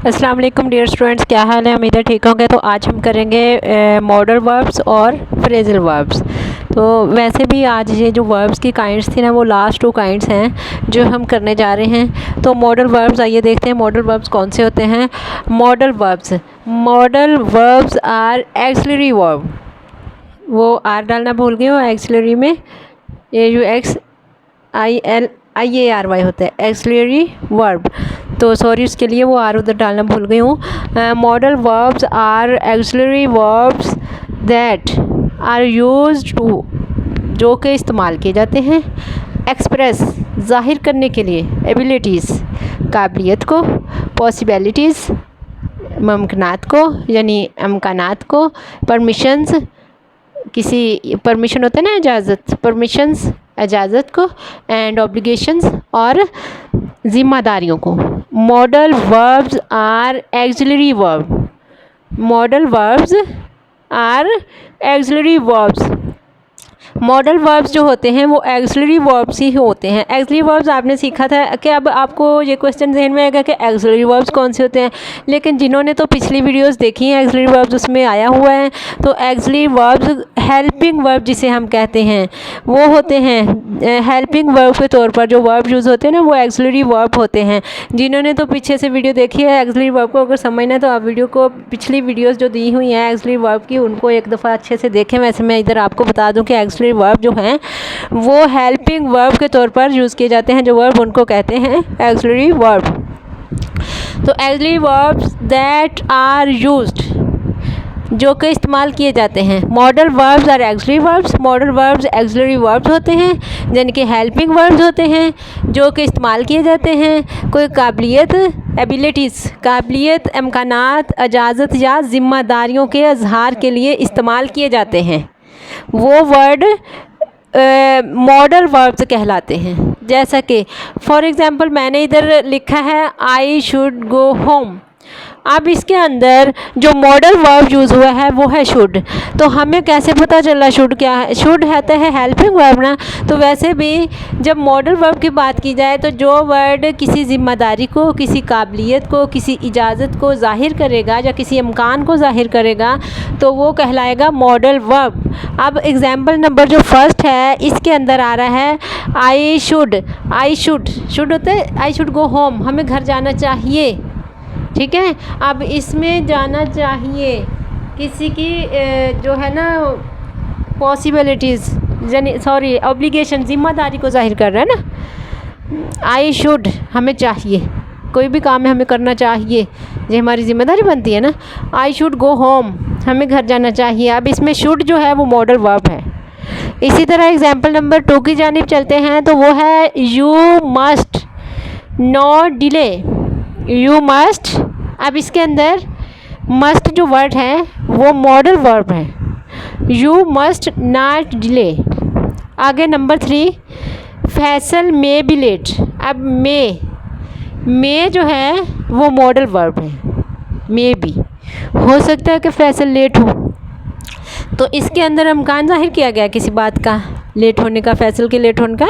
अस्सलाम वालेकुम dear students, क्या हाल है। उम्मीद है ठीक होंगे। तो आज हम करेंगे मॉडल वर्ब्स और फ्रेजल वर्ब्स। तो वैसे भी आज ये जो वर्ब्स की काइंड्स थी ना, वो लास्ट 2 काइंड्स हैं जो हम करने जा रहे हैं। तो मॉडल वर्ब्स, आइए देखते हैं मॉडल वर्ब्स कौन से होते हैं। Modal verbs are auxiliary verb. वो आर डालना भूल गए हो एक्सिलरी में, AUXILIARY होता है एक्सिलरी वर्ब। तो सॉरी उसके लिए, वो आर उधर डालना भूल गई हूँ। Modal verbs are auxiliary verbs that are used to, जो कि इस्तेमाल किए जाते हैं एक्सप्रेस, ज़ाहिर करने के लिए, एबिलिटीज़, काबिलियत को, पॉसिबिलिटीज़, मुमकिनात को यानी अमकानात को, परमिशंस, किसी परमिशन होता है ना, इजाज़त, परमिशंस, इजाज़त को, एंड ऑब्लिगेशंस, और ज़िम्मेदारियों को। Modal verbs are auxiliary verb. Modal verbs are auxiliary verbs. Modal verbs जो होते हैं वो एक्सिलरी वर्ब्स ही होते हैं। एक्सिलरी वर्ब्स आपने सीखा था कि अब आपको ये क्वेश्चन ज़हन में आएगा कि एक्सिलरी वर्ब्स कौन से होते हैं, लेकिन जिन्होंने तो पिछली वीडियोस देखी हैं एक्सिलरी वर्ब्स उसमें आया हुआ है। तो एक्सिलरी वर्ब्स हेल्पिंग वर्ब जिसे हम कहते हैं वो होते हैं। हेल्पिंग वर्ब के तौर पर जो वर्ब यूज़ होते हैं ना, वो एक्सिलरी वर्ब होते हैं। जिन्होंने तो पीछे से वीडियो देखी है एक्सिलरी वर्ब को अगर समझना है तो आप वीडियो को, पिछली वीडियोज़ जो दी हुई हैं एक्सिलरी वर्ब की, उनको एक दफ़ा अच्छे से देखें। वैसे मैं इधर आपको बता दूँ कि एक्सिलरी वर्ब जो हैं वो हेल्पिंग वर्ब के तौर पर यूज़ किए जाते हैं। जो वर्ब उनको कहते हैं एक्सिलरी वर्ब। तो auxiliary verbs that are used, जो कि इस्तेमाल किए जाते हैं। Modal verbs are auxiliary verbs. Modal verbs auxiliary verbs होते हैं, यानी कि हेल्पिंग वर्ब्स होते हैं जो कि इस्तेमाल किए जाते हैं कोई काबिलियत, एबिलिटीज़, काबिलियत, इम्कानात, इजाज़त या ज़िम्मेदारियों के इजहार के लिए इस्तेमाल किए जाते हैं। वो वर्ड मॉडल वर्ब्स कहलाते हैं। जैसा कि फॉर एग्ज़ाम्पल मैंने इधर लिखा है आई शुड गो होम। अब इसके अंदर जो मॉडल वर्ब यूज़ हुआ है वो है शुड। तो हमें कैसे पता चला शुड क्या है? शुड रहता है हेल्पिंग वर्ब ना। तो वैसे भी जब मॉडल वर्ब की बात की जाए तो जो वर्ड किसी ज़िम्मेदारी को, किसी काबिलियत को, किसी इजाज़त को ज़ाहिर करेगा या किसी इम्कान को ज़ाहिर करेगा तो वो कहलाएगा मॉडल वर्ब। अब एग्ज़ाम्पल नंबर जो फर्स्ट है इसके अंदर आ रहा है आई शुड होता है आई शुड गो होम, हमें घर जाना चाहिए। ठीक है, अब इसमें जाना चाहिए किसी की जो है ना पॉसिबिलिटीज़, यानी सॉरी ऑब्लिगेशन, ज़िम्मेदारी को जाहिर कर रहा है ना। आई शुड हमें चाहिए, कोई भी काम है हमें करना चाहिए, ये हमारी ज़िम्मेदारी बनती है ना। आई शुड गो होम, हमें घर जाना चाहिए। अब इसमें शुड जो है वो मॉडल वर्ब है। इसी तरह एग्जाम्पल नंबर 2 की जानिब चलते हैं तो वो है you must not delay. You must, अब इसके अंदर मस्ट जो वर्ड है वो मॉडल वर्ब है। You must not delay. आगे number 3 Faisal may be late. अब मे जो है वो मॉडल वर्ब है। मे बी, हो सकता है कि फैसल लेट हो, तो इसके अंदर अमकान ज़ाहिर किया गया किसी बात का, लेट होने का, फैसल के लेट होने का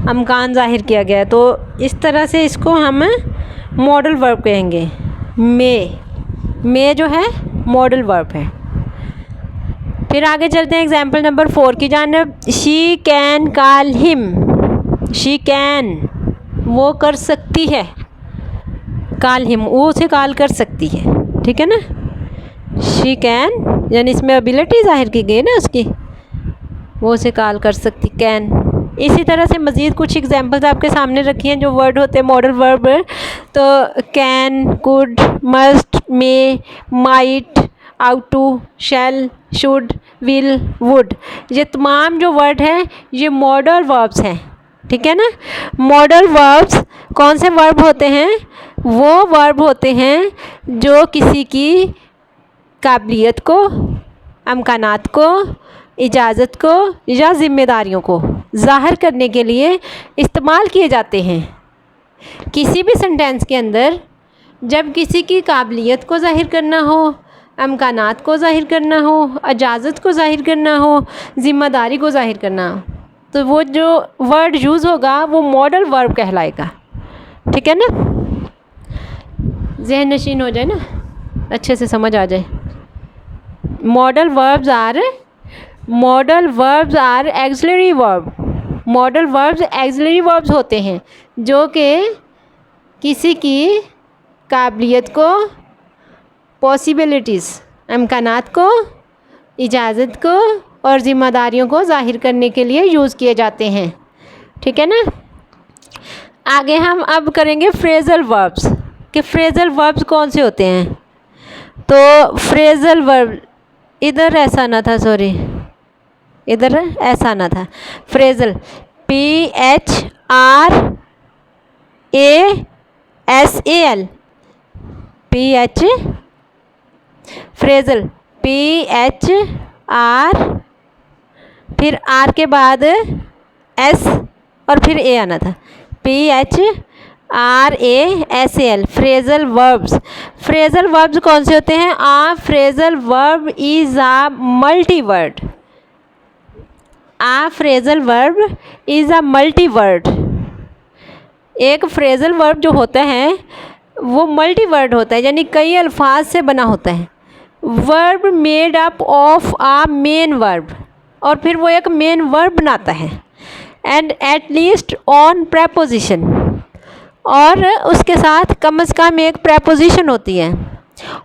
अमकान ज़ाहिर किया गया। तो इस तरह से इसको हम मॉडल वर्ब कहेंगे। मे जो है मॉडल वर्ब है। फिर आगे चलते हैं एग्जाम्पल नंबर 4 की जानिब। She can call him. She can, वो कर सकती है, कॉल हिम, वो उसे कॉल कर सकती है। ठीक है ना, शी कैन यानी इसमें एबिलिटी ज़ाहिर की गई ना उसकी, वो उसे कॉल कर सकती, कैन। इसी तरह से मज़ीद कुछ एग्जांपल्स आपके सामने रखी हैं जो वर्ड होते हैं मॉडल वर्ब। तो can, could, must, may, might, ought to, shall, should, will, would, ये तमाम जो वर्ड हैं ये मॉडल वर्ब्स हैं। ठीक है ना। मॉडल वर्ब्स कौन से वर्ब होते हैं? वो वर्ब होते हैं जो किसी की काबिलियत को, अमकानात को, इजाज़त को या ज़िम्मेदारियों को ज़ाहिर करने के लिए इस्तेमाल किए जाते हैं। किसी भी सेंटेंस के अंदर जब किसी की काबिलियत को ज़ाहिर करना हो, अमकानात को ज़ाहिर करना हो, इजाज़त को ज़ाहिर करना हो, ज़िम्मेदारी को ज़ाहिर करना हो, तो वो जो वर्ड यूज़ होगा वो मॉडल वर्ब कहलाएगा। ठीक है ना। जहन नशीन हो जाए ना, अच्छे से समझ आ जाए। Modal verbs are auxiliary verb. Modal verbs auxiliary verbs होते हैं जो कि किसी की काबिलियत को, पॉसिबिलिटीज़ इम्कानात को, इजाज़त को और ज़िम्मेदारियों को ज़ाहिर करने के लिए यूज़ किए जाते हैं। ठीक है ना। आगे हम अब करेंगे फ्रेज़ल वर्ब्स कि फ्रेज़ल वर्ब्स कौन से होते हैं। तो फ्रेज़ल वर्ब इधर ऐसा ना था, सॉरी इधर ऐसा ना था। फ्रेज़ल PHRASAL, फ्रेज़ल PHR, फिर आर के बाद एस और फिर ए आना था। PHRASAL, phrasal verbs. Phrasal verbs कौन से होते हैं। Phrasal verb is a multi word. Phrasal verb is a multi word. एक फ्रेज़ल वर्ब जो होता है वो मल्टी वर्ड होता है, यानी कई अल्फाज से बना होता है। Verb made up of a main verb, और फिर वो एक मेन वर्ब बनाता है। And at least one preposition, और उसके साथ कम से कम एक प्रेपोजिशन होती है,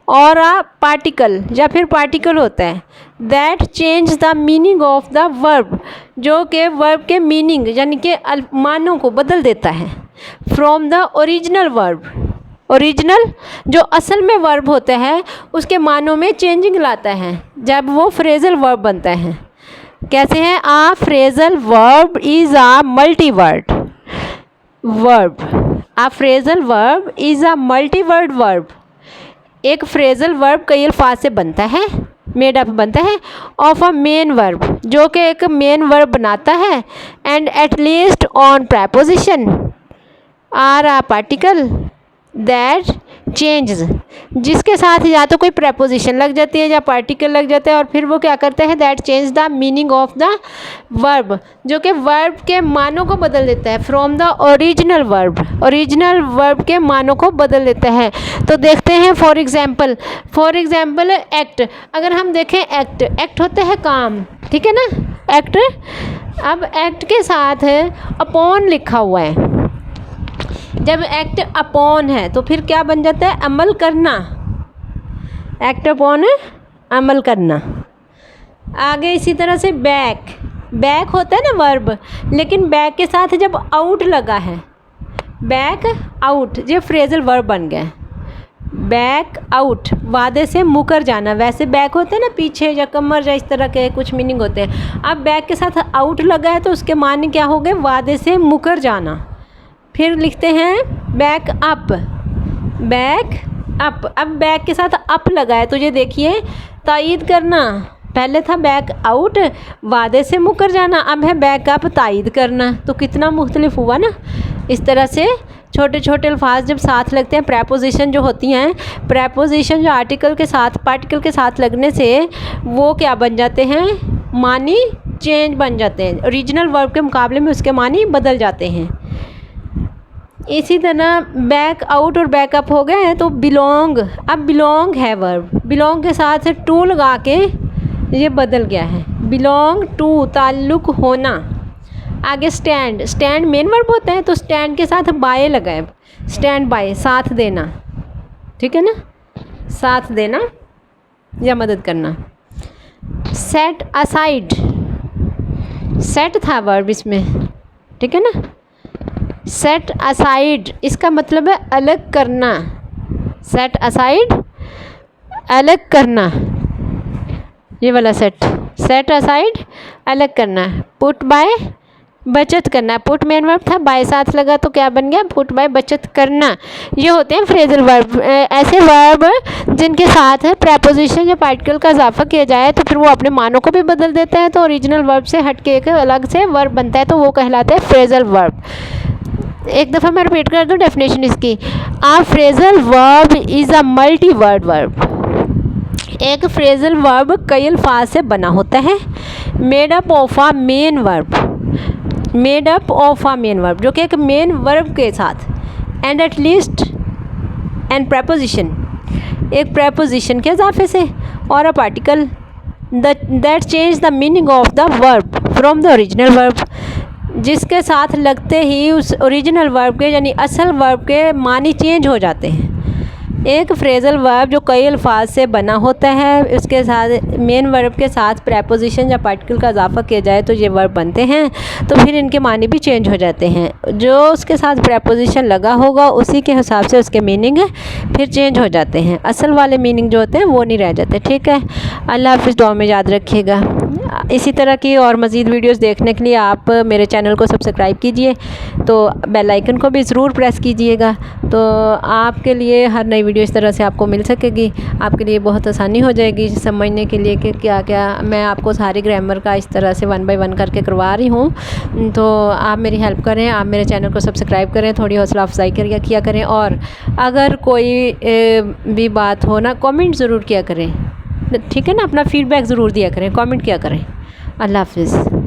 और आ पार्टिकल या फिर पार्टिकल होता है that change the meaning of the verb, जो कि वर्ब के मीनिंग यानी कि मानों को बदल देता है from the original verb. Original जो असल में वर्ब होता है उसके मानों में चेंजिंग लाता है जब वो फ्रेज़ल वर्ब बनता है। कैसे है। Phrasal verb is a multi word verb. Phrasal verb is a multi word verb. एक फ्रेज़ल वर्ब कई अल्फाज से बनता है, मेड अप बनता है ऑफ अ मेन वर्ब, जो कि एक मेन वर्ब बनाता है। And at least one preposition or a particle that change, जिसके साथ या तो कोई प्रेपोजिशन लग जाती है या पार्टिकल लग जाता है, और फिर वो क्या करते हैं that change the meaning of the verb, जो कि वर्ब के मानों को बदल देता है from the original verb. Original verb के मानों को बदल देता है। तो देखते हैं फॉर एग्जाम्पल एक्ट। अगर हम देखें एक्ट होता है काम, ठीक है ना, एक्ट। अब एक्ट के साथ अपॉन लिखा हुआ है। जब एक्ट अपॉन है तो फिर क्या बन जाता है, अमल करना। एक्ट अपॉन अमल करना। आगे इसी तरह से बैक होता है ना वर्ब, लेकिन बैक के साथ जब आउट लगा है, बैक आउट, ये फ्रेज़ल वर्ब बन गया। बैक आउट, वादे से मुकर जाना। वैसे बैक होते हैं ना पीछे या कमर या इस तरह के कुछ मीनिंग होते हैं। अब बैक के साथ आउट लगा है तो उसके माने क्या हो गए, वादे से मुकर जाना। फिर लिखते हैं बैक अप। अब बैक के साथ अप लगा है तो ये देखिए तायीद करना। पहले था बैक आउट, वादे से मुकर जाना, अब है बैक अप, तायीद करना। तो कितना मुख्तलिफ हुआ ना। इस तरह से छोटे छोटे अल्फाज जब साथ लगते हैं, प्रेपोजिशन जो होती हैं, प्रेपोजिशन जो आर्टिकल के साथ, पार्टिकल के साथ लगने से वो क्या बन जाते हैं, मानी चेंज बन जाते हैं। ओरिजिनल वर्ब के मुकाबले में उसके मानी बदल जाते हैं। इसी तरह बैक आउट और बैकअप हो गए हैं। तो बिलोंग, अब बिलोंग है वर्ब, बिलोंग के साथ टू लगा के ये बदल गया है। बिलोंग टू, ताल्लुक़ होना। आगे स्टैंड मेन वर्ब होता है तो स्टैंड के साथ बाय लगा है। स्टैंड बाय, साथ देना, ठीक है ना, साथ देना या मदद करना। सेट असाइड, सेट था वर्ब इसमें, ठीक है ना। सेट असाइड इसका मतलब है अलग करना। सेट असाइड, अलग करना, ये वाला सेट असाइड, अलग करना। पुट बाय, बचत करना। पुट मेन वर्ब था, बाय साथ लगा तो क्या बन गया, पुट बाय, बचत करना। ये होते हैं फ्रेजल वर्ब। ऐसे वर्ब जिनके साथ प्रेपोजिशन या पार्टिकल का इजाफा किया जाए तो फिर वो अपने मानों को भी बदल देता है, तो ओरिजिनल वर्ब से हट के एक अलग से वर्ब बनता है, तो वो कहलाता है फ्रेजल वर्ब। एक दफ़ा मैं रिपीट कर दूँ डेफिनेशन इसकी। A phrasal verb is a multi word verb. एक फ्रेजल वर्ब कई अल्फाज से बना होता है। Made up of a main verb, made up of a main verb, जो कि एक मेन वर्ब के साथ, and at least and preposition, एक प्रेपोजिशन के इजाफे से, और a particle that change the meaning of the verb from the original verb, जिसके साथ लगते ही उस ओरिजिनल वर्ब के यानी असल वर्ब के मानी चेंज हो जाते हैं। एक फ्रेजल वर्ब जो कई अल्फाज से बना होता है, उसके साथ मेन वर्ब के साथ प्रेपोजिशन या पार्टिकल का इजाफा किया जाए तो ये वर्ब बनते हैं, तो फिर इनके मानी भी चेंज हो जाते हैं। जो उसके साथ प्रेपोजिशन लगा होगा उसी के हिसाब से उसके मीनिंग फिर चेंज हो जाते हैं, असल वाले मीनिंग जो होते हैं वो नहीं रह जाते। ठीक है, अल्लाह हाफ़िज़, दुआ में याद रखिएगा। इसी तरह की और मज़ीद वीडियोस देखने के लिए आप मेरे चैनल को सब्सक्राइब कीजिए, तो बेल आइकन को भी ज़रूर प्रेस कीजिएगा, तो आपके लिए हर नई वीडियो इस तरह से आपको मिल सकेगी। आपके लिए बहुत आसानी हो जाएगी समझने के लिए कि क्या क्या मैं आपको सारी ग्रामर का इस तरह से 1 बाय 1 करके करवा रही हूँ। तो आप मेरी हेल्प करें, आप मेरे चैनल को सब्सक्राइब करें, थोड़ी हौसला अफजाई किया करें, और अगर कोई भी बात हो ना, कमेंट ज़रूर किया करें। ठीक है ना, अपना फ़ीडबैक ज़रूर दिया करें, कमेंट किया करें। अल्लाह हाफ़िज़।